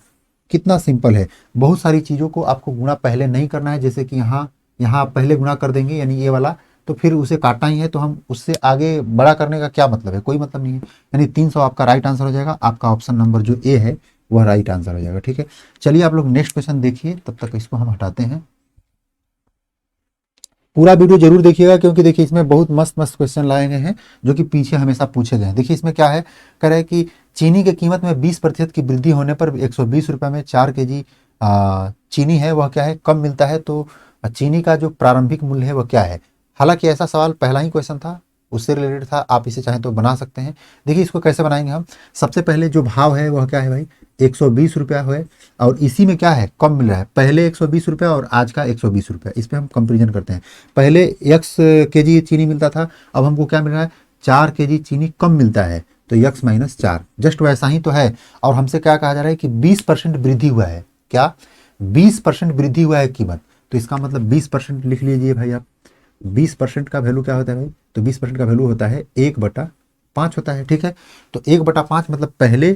कितना सिंपल है। बहुत सारी चीज़ों को आपको गुणा पहले नहीं करना है, जैसे कि यहाँ आप पहले गुणा कर देंगे यानी ये वाला, तो फिर उसे काटना ही है, तो हम उससे आगे बड़ा करने का क्या मतलब है, कोई मतलब नहीं है। यानी 300 आपका राइट आंसर हो जाएगा, आपका ऑप्शन नंबर जो ए है वह राइट आंसर हो जाएगा। ठीक है, चलिए आप लोग नेक्स्ट क्वेश्चन देखिए, तब तक इसको हम हटाते हैं। पूरा वीडियो जरूर देखिएगा, क्योंकि देखिए इसमें बहुत मस्त मस्त क्वेश्चन लाए गए हैं जो कि पीछे हमेशा पूछे गए हैं। देखिए इसमें क्या है, कह रहा है कि चीनी की कीमत में 20% की वृद्धि होने पर 120 रुपये में 4 केजी चीनी है वह क्या है, कम मिलता है, तो चीनी का जो प्रारंभिक मूल्य है वह क्या है। हालांकि ऐसा सवाल पहला ही क्वेश्चन था, उससे रिलेटेड था, आप इसे चाहें तो बना सकते हैं। देखिए इसको कैसे बनाएंगे हम, सबसे पहले जो भाव है वह क्या है भाई, 120 रुपया है, और इसी में क्या है, कम मिल रहा है, पहले 120 रुपया और आज का 120 रुपया, इस पर हम कंपेरिजन करते हैं। पहले x केजी चीनी मिलता था, अब हमको क्या मिल रहा है, 4 केजी चीनी कम मिलता है, तो x माइनस 4 जस्ट वैसा ही तो है। और हमसे क्या कहा जा रहा है कि 20% वृद्धि हुआ है, क्या 20% वृद्धि हुआ है कीमत, तो इसका मतलब 20% लिख लीजिए भाई आप। 20% का वैल्यू क्या होता है भाई, तो 20% का वैल्यू होता है 1/5 होता है। ठीक है, तो 1/5 मतलब पहले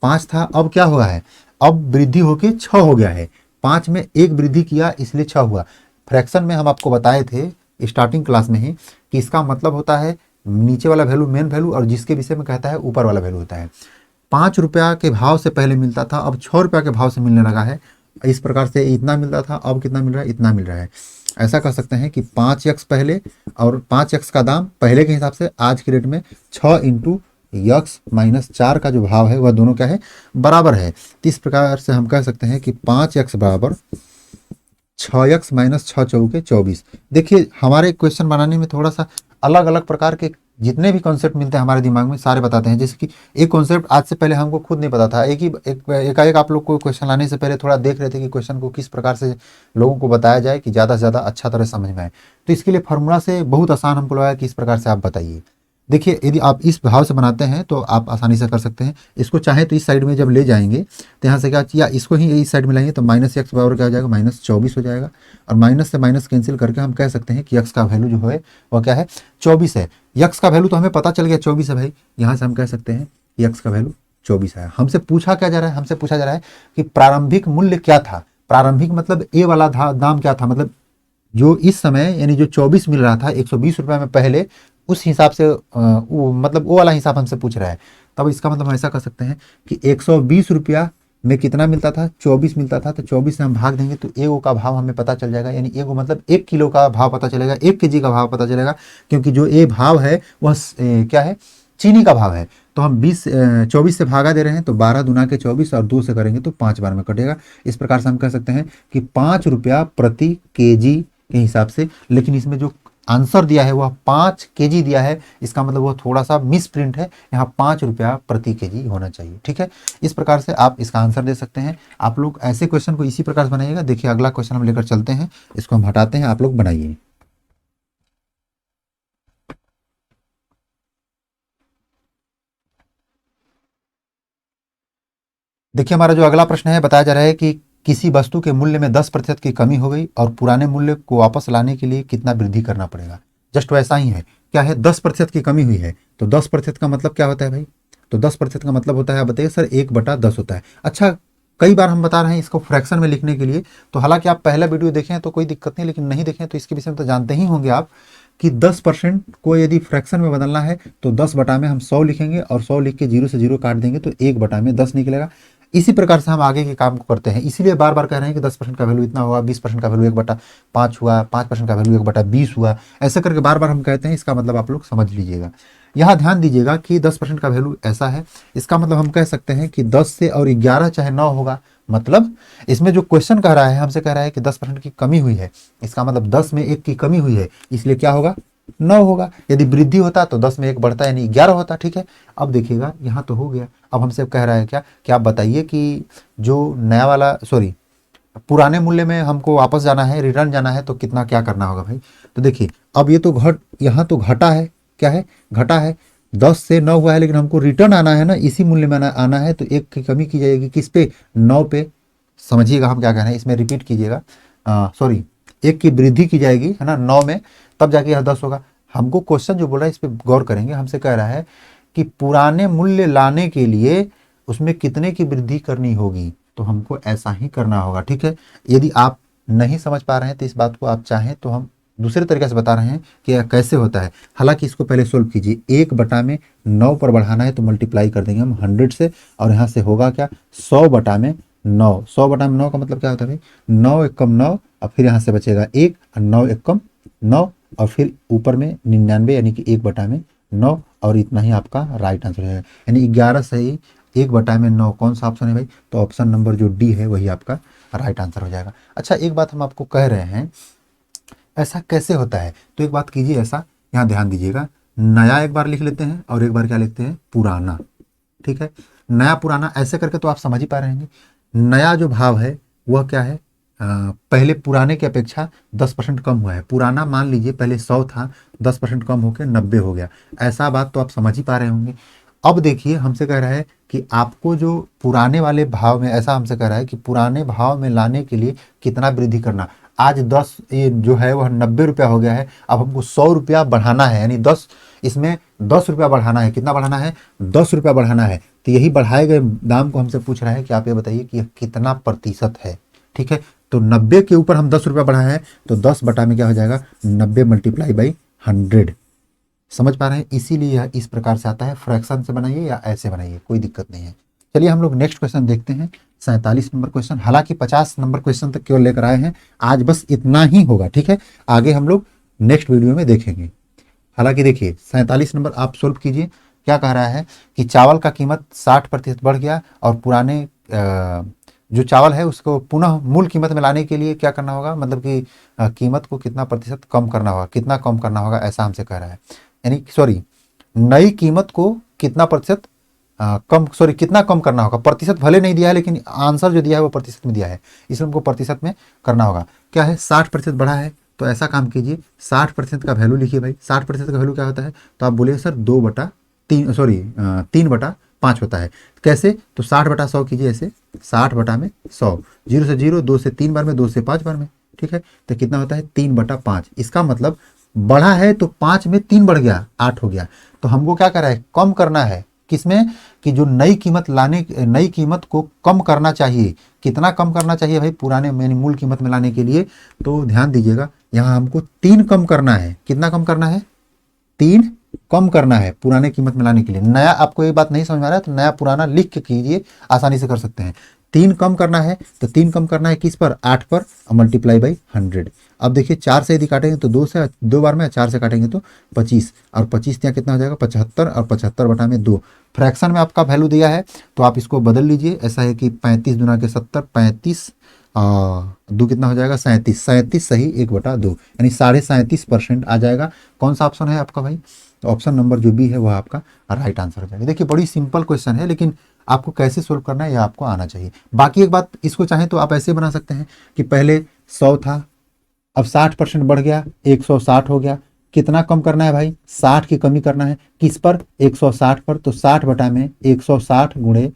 5 था, अब क्या हुआ है, अब वृद्धि होके 6 हो गया है, 5 में 1 वृद्धि किया इसलिए 6 हुआ। फ्रैक्शन में हम आपको बताए थे स्टार्टिंग क्लास में ही कि इसका मतलब होता है नीचे वाला वैल्यू मेन वैल्यू, और जिसके विषय में कहता है ऊपर वाला वैल्यू होता है। 5 रुपया के भाव से पहले मिलता था, अब 6 रुपया के भाव से मिलने लगा है। इस प्रकार से इतना मिलता था, अब कितना मिल रहा है, इतना मिल रहा है। ऐसा कह सकते हैं कि 5x पहले, और 5x का दाम पहले के हिसाब से आज की रेट में 6 इंटू यक्स माइनस 4 का जो भाव है वह दोनों क्या है, बराबर है। तो इस प्रकार से हम कह सकते हैं कि 5x बराबर 6x माइनस 6 चौके 24। देखिए हमारे क्वेश्चन बनाने में थोड़ा सा अलग अलग प्रकार के जितने भी कॉन्सेप्ट मिलते हैं हमारे दिमाग में सारे बताते हैं। जैसे कि एक कॉन्सेप्ट आज से पहले हमको खुद नहीं पता था, एकाएक आप लोग को क्वेश्चन लाने से पहले थोड़ा देख रहे थे कि क्वेश्चन को किस प्रकार से लोगों को बताया जाए कि ज़्यादा से ज़्यादा अच्छा तरह समझ में आए। तो इसके लिए फार्मूला से बहुत आसान हमको लगा कि इस प्रकार से आप बताइए। देखिए यदि आप इस भाव से बनाते हैं तो आप आसानी से कर सकते हैं। इसको चाहे तो इस साइड में जब ले जाएंगे तो यहाँ से क्या, या इसको ही इस साइड में लाएंगे तो माइनस एक्स बराबर क्या हो जाएगा, -24 हो जाएगा। और माइनस से माइनस कैंसिल करके हम कह सकते हैं कि एक्स का वैल्यू जो है वह क्या है, 24 है। एक्स का वैल्यू तो हमें पता चल गया 24 है भाई, यहाँ से हम कह सकते हैं कि एक्स का वैल्यू 24 है। हमसे पूछा क्या जा रहा है, हमसे पूछा जा रहा है कि प्रारंभिक मूल्य क्या था। प्रारंभिक मतलब ए वाला दाम क्या था, मतलब जो इस समय यानी जो 24 मिल रहा था 120 रुपये में पहले, उस हिसाब से मतलब वो वाला हिसाब हमसे पूछ रहा है। तब इसका मतलब हम ऐसा कर सकते हैं कि 120 रुपया में कितना मिलता था, 24 मिलता था, तो 24 से हम भाग देंगे तो एगो का भाव हमें पता चल जाएगा। यानी एगो मतलब 1 किलो का भाव पता चलेगा, 1 केजी का भाव पता चलेगा, क्योंकि जो ए भाव है वह क्या है, चीनी का भाव है। तो हम 24 से भागा दे रहे हैं तो 12 दुना के 24 और 2 से करेंगे तो 5 बार में कटेगा। इस प्रकार से हम कह सकते हैं कि 5 रुपया प्रति केजी के हिसाब से। लेकिन इसमें जो आंसर दिया है वह 5 केजी दिया है, इसका मतलब वह थोड़ा सा मिस प्रिंट है, यहाँ 5 रुपया प्रति केजी होना चाहिए। ठीक है, इस प्रकार से आप इसका आंसर दे सकते हैं। आप लोग ऐसे क्वेश्चन को इसी प्रकार से बनाइएगा। देखिए अगला क्वेश्चन हम लेकर चलते हैं, इसको हम हटाते हैं, आप लोग बनाइए। देखिए हमारा जो अगला प्रश्न है, बताया जा रहा है कि किसी वस्तु के मूल्य में 10% की कमी हो गई और पुराने मूल्य को वापस लाने के लिए कितना वृद्धि करना पड़ेगा। जस्ट वैसा ही है, क्या है, 10% की कमी हुई है, तो 10% का मतलब क्या होता है भाई, तो 10% का मतलब होता है, आप बताइए सर 1/10 होता है। अच्छा, कई बार हम बता रहे हैं इसको फ्रैक्शन में लिखने के लिए, तो हालांकि आप पहला वीडियो देखें तो कोई दिक्कत नहीं, लेकिन नहीं देखें तो इसके विषय में तो जानते ही होंगे आप कि 10% को यदि फ्रैक्शन में बदलना है तो 10 बटा में हम 100 लिखेंगे, और 100 लिख के 0 से 0 काट देंगे तो 1 बटा में 10 निकलेगा। इसी प्रकार से हम आगे के काम को करते हैं। इसीलिए बार बार कह रहे हैं कि 10% का वैल्यू इतना हुआ, 20% का वैल्यू 1/5 हुआ, 5% का वैल्यू 1/20 हुआ, ऐसे करके बार बार हम कहते हैं। इसका मतलब आप लोग समझ लीजिएगा। यहाँ ध्यान दीजिएगा कि 10% का वैल्यू ऐसा है, इसका मतलब हम कह सकते हैं कि 10 से और 11 चाहे 9 होगा। मतलब इसमें जो क्वेश्चन कह रहा है, हमसे कह रहा है कि 10% की कमी हुई है, इसका मतलब 10 में 1 की कमी हुई है, इसलिए क्या होगा, 9 होगा। यदि वृद्धि होता तो 10 में 1 बढ़ता यानी 11 होता। ठीक है, अब देखिएगा यहाँ तो हो गया। अब हमसे कह रहा है क्या कि आप बताइए कि जो नया वाला सॉरी पुराने मूल्य में हमको वापस जाना है, रिटर्न जाना है, तो कितना क्या करना होगा भाई। तो देखिए अब ये तो यहाँ तो घटा है, क्या है, घटा है, 10 से 9 हुआ है, लेकिन हमको रिटर्न आना है ना, इसी मूल्य में आना है, तो 1 की कमी की जाएगी किस पे, 9 पे। समझिएगा हम क्या कह रहे हैं, इसमें रिपीट कीजिएगा, सॉरी 1 की वृद्धि की जाएगी है ना 9 में, तब जाके यह 10 होगा। हमको क्वेश्चन जो बोल रहा है इस पर गौर करेंगे। हमसे कह रहा है कि पुराने मूल्य लाने के लिए उसमें कितने की वृद्धि करनी होगी, तो हमको ऐसा ही करना होगा। ठीक है, यदि आप नहीं समझ पा रहे हैं तो इस बात को आप चाहें तो हम दूसरे तरीके से बता रहे हैं कि यह कैसे होता है। हालांकि इसको पहले सोल्व कीजिए, 1 बटा में 9 पर बढ़ाना है तो मल्टीप्लाई कर देंगे हम 100 से, और यहाँ से होगा क्या 100 बटा में 9। 100 बटा में 9 का मतलब क्या होता है भाई, 9 एकम 9, और फिर यहाँ से बचेगा 1, और 9 एकम 9, और फिर ऊपर में 99 यानी कि 1 बटा में 9, और इतना ही आपका राइट आंसर है। यानी 11 सही 1 बटा में 9 कौन सा ऑप्शन है भाई, तो ऑप्शन नंबर जो डी है वही आपका राइट आंसर हो जाएगा। अच्छा एक बात हम आपको कह रहे हैं, ऐसा कैसे होता है, तो एक बात कीजिए, ऐसा यहाँ ध्यान दीजिएगा, नया एक बार लिख लेते हैं और एक बार क्या लिखते हैं, पुराना। ठीक है, नया पुराना ऐसे करके तो आप समझ ही पा रहे हैं। नया जो भाव है वह क्या है, पहले पुराने की अपेक्षा 10% कम हुआ है। पुराना मान लीजिए पहले 100 था, 10% कम होकर 90 हो गया। ऐसा बात तो आप समझ ही पा रहे होंगे। अब देखिए हमसे कह रहा है कि आपको जो पुराने वाले भाव में, ऐसा हमसे कह रहा है कि पुराने भाव में लाने के लिए कितना वृद्धि करना। आज 10 ये जो है वह 90 रुपया हो गया है, अब हमको 100 रुपया बढ़ाना है, यानी 10 इसमें 10 रुपया बढ़ाना है। कितना बढ़ाना है, 10 रुपया बढ़ाना है। तो यही बढ़ाए गए दाम को हमसे पूछ रहा है कि आप ये बताइए कि यह कितना प्रतिशत है। ठीक है, तो 90 के ऊपर हम 10 रुपया बढ़ाए हैं, तो 10 बटा में क्या हो जाएगा, 90 मल्टीप्लाई बाई 100। समझ पा रहे हैं, इसीलिए यह इस प्रकार से आता है। फ्रैक्शन से बनाइए या ऐसे बनाइए, कोई दिक्कत नहीं है। चलिए हम लोग नेक्स्ट क्वेश्चन देखते हैं, 47 नंबर क्वेश्चन। हालांकि 50 नंबर क्वेश्चन तक केवल लेकर आए हैं, आज बस इतना ही होगा। ठीक है, आगे हम लोग नेक्स्ट वीडियो में देखेंगे। हालांकि देखिए 47 नंबर आप सोल्व कीजिए। क्या कह रहा है कि चावल का कीमत 60% बढ़ गया, और पुराने जो चावल है उसको पुनः मूल कीमत में लाने के लिए क्या करना होगा, मतलब कि कीमत को कितना प्रतिशत कम करना होगा, कितना कम करना होगा, ऐसा हमसे कह रहा है। यानी सॉरी, नई कीमत को कितना प्रतिशत कम, सॉरी कितना कम करना होगा। प्रतिशत भले नहीं दिया है, लेकिन आंसर जो दिया है वो प्रतिशत में दिया है, इसलिए हमको प्रतिशत में करना होगा। क्या है, 60% बढ़ा है, तो ऐसा काम कीजिए 60% का वैल्यू लिखिए भाई। 60% का वैल्यू क्या होता है, तो आप बोलिए सर 2/3, सॉरी 3/5 होता है। कैसे, तो 60/100 कीजिए, ऐसे 60 में 100, 0 से 0, 2 से 3 बार में, 2 से 5 बार में। ठीक है, तो कितना होता है 3/5। इसका मतलब बढ़ा है तो 5 में 3 बढ़ गया, 8 हो गया। तो हमको क्या करना है, कम करना है किसमें, कि जो नई कीमत को कम करना चाहिए। कितना कम करना चाहिए भाई, पुराने मूल कीमत में लाने के लिए, तो ध्यान दीजिएगा यहाँ हमको 3 कम करना है। कितना कम करना है, 3 कम करना है पुराने कीमत में लाने के लिए। नया आपको ये बात नहीं समझ में आ रहा है तो नया पुराना लिख के कीजिए, आसानी से कर सकते हैं। 3 कम करना है, तो 3 कम करना है किस पर, 8 पर, और मल्टीप्लाई बाई 100। अब देखिए 4 से यदि काटेंगे तो 2 बार में, 4 से काटेंगे तो 25, और 25 यहाँ कितना हो जाएगा 75, और 75 बटा में 2। फ्रैक्शन में आपका वैल्यू दिया है तो आप इसको बदल लीजिए। ऐसा है कि 35 दूना के 70, 35 2 कितना हो जाएगा 37, 37 सही 1/2, यानी 37.5% आ जाएगा। कौन सा ऑप्शन है आपका भाई, तो ऑप्शन नंबर जो बी है वह आपका राइट आंसर हो जाएगा। देखिए बड़ी सिंपल क्वेश्चन है, लेकिन आपको कैसे सोल्व करना है यह आपको आना चाहिए। बाकी एक बात, इसको चाहें तो आप ऐसे बना सकते हैं कि पहले 100 था, अब 60% बढ़ गया, 160 हो गया। कितना कम करना है भाई, 60 की कमी करना है किस पर, 160 पर। तो 60 बटा में 160 गुणे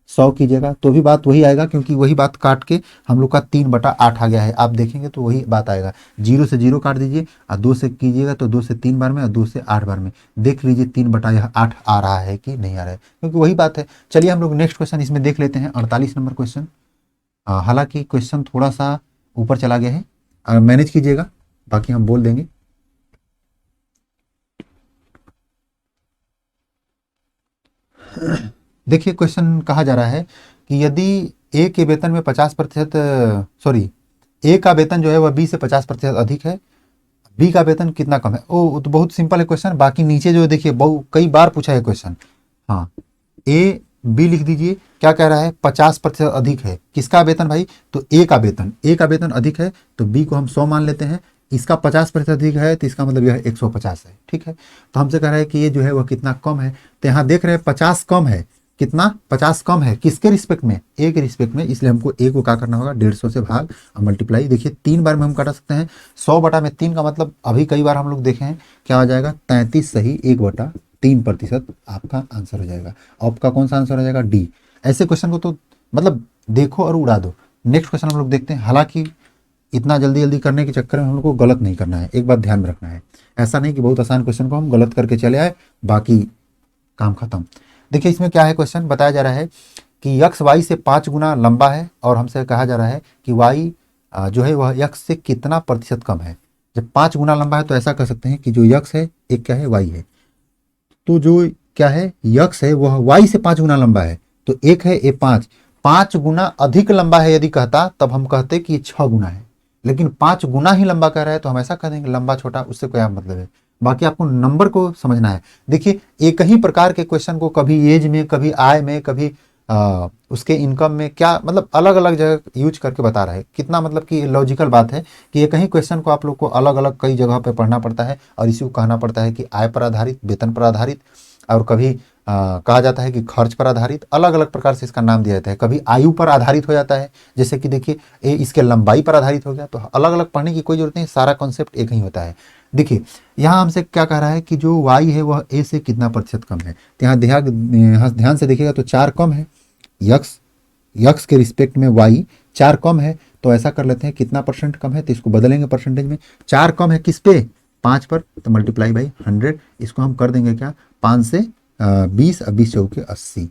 100 कीजिएगा तो भी बात वही आएगा, क्योंकि वही बात काट के हम लोग का 3/8 आ गया है। आप देखेंगे तो वही बात आएगा। 0 से 0 काट दीजिए, और 2 से कीजिएगा तो 2 से 3 बार में, और 2 से 8 बार में। देख लीजिए 3/8 आ रहा है कि नहीं आ रहा है, क्योंकि वही बात है। चलिए हम लोग नेक्स्ट क्वेश्चन इसमें देख लेते हैं, 48 नंबर क्वेश्चन। हालांकि क्वेश्चन थोड़ा सा ऊपर चला गया है, मैनेज कीजिएगा, बाकी हम बोल देंगे। देखिए क्वेश्चन कहा जा रहा है कि यदि ए के वेतन में 50%, सॉरी ए का वेतन जो है वह बी से 50% अधिक है, बी का वेतन कितना कम है। ओ तो बहुत सिंपल है क्वेश्चन। बाकी नीचे जो देखिए बहुत कई बार पूछा है क्वेश्चन। हाँ, ए बी लिख दीजिए। क्या कह रहा है, 50% अधिक है किसका वेतन भाई, तो ए का वेतन अधिक है, तो बी को हम 100 मान लेते हैं। इसका 50% अधिक है तो इसका मतलब यह 150 है, ठीक है। तो हमसे कह रहा है कि ये जो है वह कितना कम है, तो यहाँ देख रहे हैं 50 कम है, कितना 50 कम है, किसके रिस्पेक्ट में, ए के रिस्पेक्ट में, इसलिए हमको ए को क्या करना होगा 150 से भाग और मल्टीप्लाई। देखिए 3 बार में हम काट सकते हैं, 100/3 का मतलब अभी कई बार हम लोग देखे हैं क्या हो जाएगा 33 सही 1/3% आपका आंसर हो जाएगा। आपका कौन सा आंसर हो जाएगा डी। ऐसे क्वेश्चन को तो मतलब देखो और उड़ा दो। नेक्स्ट क्वेश्चन हम लोग देखते हैं। हालांकि इतना जल्दी जल्दी करने के चक्कर में हम लोग को गलत नहीं करना है, एक बात ध्यान में रखना है। ऐसा नहीं कि बहुत आसान क्वेश्चन को हम गलत करके चले आए बाकी काम खत्म। देखिए इसमें क्या है, क्वेश्चन बताया जा रहा है कि यक्स वाई से 5 गुना लंबा है और हमसे कहा जा रहा है कि वाई जो है वह यक्स से कितना प्रतिशत कम है। जब 5 गुना लंबा है तो ऐसा कह सकते हैं कि जो यक्स है एक क्या है वाई है, तो जो क्या है यक्स है वह वाई से 5 गुना लंबा है, तो एक है ए 5 गुना अधिक लंबा है यदि कहता तब हम कहते कि ये 6 गुना है, लेकिन 5 गुना ही लंबा कह रहा है तो हम ऐसा कह देंगे लंबा छोटा, उससे क्या मतलब है। बाकी आपको नंबर को समझना है। देखिए एक ही प्रकार के क्वेश्चन को कभी एज में, कभी आय में, कभी उसके इनकम में, क्या मतलब अलग अलग जगह यूज करके बता रहा है। कितना मतलब कि लॉजिकल बात है कि एक ही क्वेश्चन को आप लोग को अलग अलग कई जगह पर पढ़ना पड़ता है और इसी को कहना पड़ता है कि आय पर आधारित, वेतन पर आधारित, और कभी कहा जाता है कि खर्च पर आधारित, अलग अलग प्रकार से इसका नाम दिया जाता है। कभी आयु पर आधारित हो जाता है, जैसे कि देखिए ये इसके लंबाई पर आधारित हो गया। तो अलग अलग पढ़ने की कोई जरूरत नहीं, सारा कॉन्सेप्ट एक ही होता है। देखिए यहाँ हमसे क्या कह रहा है कि जो वाई है वह ए से कितना प्रतिशत कम है, तो यहाँ ध्यान से देखिएगा तो 4 कम है, यक्स के रिस्पेक्ट में वाई 4 कम है, तो ऐसा कर लेते हैं कितना परसेंट कम है, तो इसको बदलेंगे परसेंटेज में। 4 कम है किस पे, 5 पर, तो मल्टीप्लाई बाई 100, इसको हम कर देंगे क्या 5 से 20 और 20 चौके 80,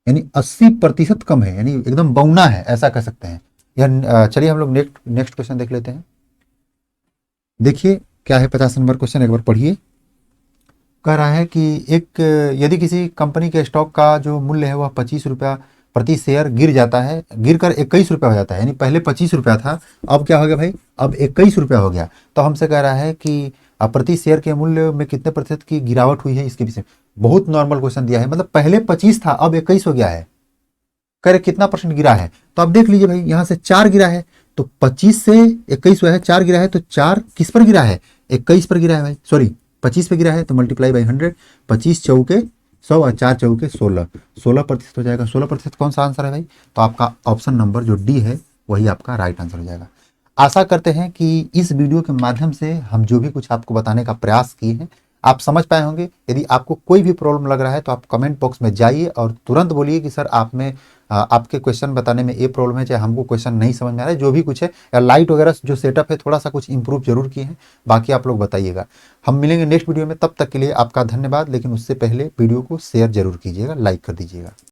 यानी 80% कम है, यानी एकदम बौना है, ऐसा कह सकते हैं। यह चलिए हम लोग नेक्स्ट क्वेश्चन देख लेते हैं। देखिए क्या है 50 नंबर क्वेश्चन, एक बार पढ़िए। कह रहा है कि एक यदि किसी कंपनी के स्टॉक का जो मूल्य है वह 25 रुपया प्रति शेयर गिर जाता है, गिर कर 21 रुपया हो जाता है, यानी पहले 25 रुपया था, अब क्या हो गया भाई, अब 21 रुपया हो गया। तो हमसे कह रहा है कि प्रति शेयर के मूल्य में कितने प्रतिशत की गिरावट हुई है इसके विषय। बहुत नॉर्मल क्वेश्चन दिया है, मतलब पहले 25 था अब 21 हो गया है, कह रहे कितना परसेंट गिरा है। तो अब देख लीजिए भाई यहाँ से 4 गिरा है, तो 25 से 21 हुआ है, 4 गिरा है, तो 4 किस पर गिरा है, 21 पर गिरा है भाई, सॉरी 25 पे गिरा है, तो मल्टीप्लाई बाई 100, 25 चौके 100 और 4 चौके 16, 16% हो जाएगा। 16% कौन सा आंसर है भाई, तो आपका ऑप्शन नंबर जो डी है वही आपका राइट आंसर हो जाएगा। आशा करते हैं कि इस वीडियो के माध्यम से हम जो भी कुछ आपको बताने का प्रयास किए हैं आप समझ पाए होंगे। यदि आपको कोई भी प्रॉब्लम लग रहा है तो आप कमेंट बॉक्स में जाइए और तुरंत बोलिए कि सर आप में आपके क्वेश्चन बताने में ये प्रॉब्लम है, चाहे हमको क्वेश्चन नहीं समझ में आ रहा है, जो भी कुछ है, या लाइट वगैरह जो सेटअप है थोड़ा सा कुछ इंप्रूव जरूर किए हैं, बाकी आप लोग बताइएगा। हम मिलेंगे नेक्स्ट वीडियो में, तब तक के लिए आपका धन्यवाद। लेकिन उससे पहले वीडियो को शेयर जरूर कीजिएगा, लाइक कर दीजिएगा।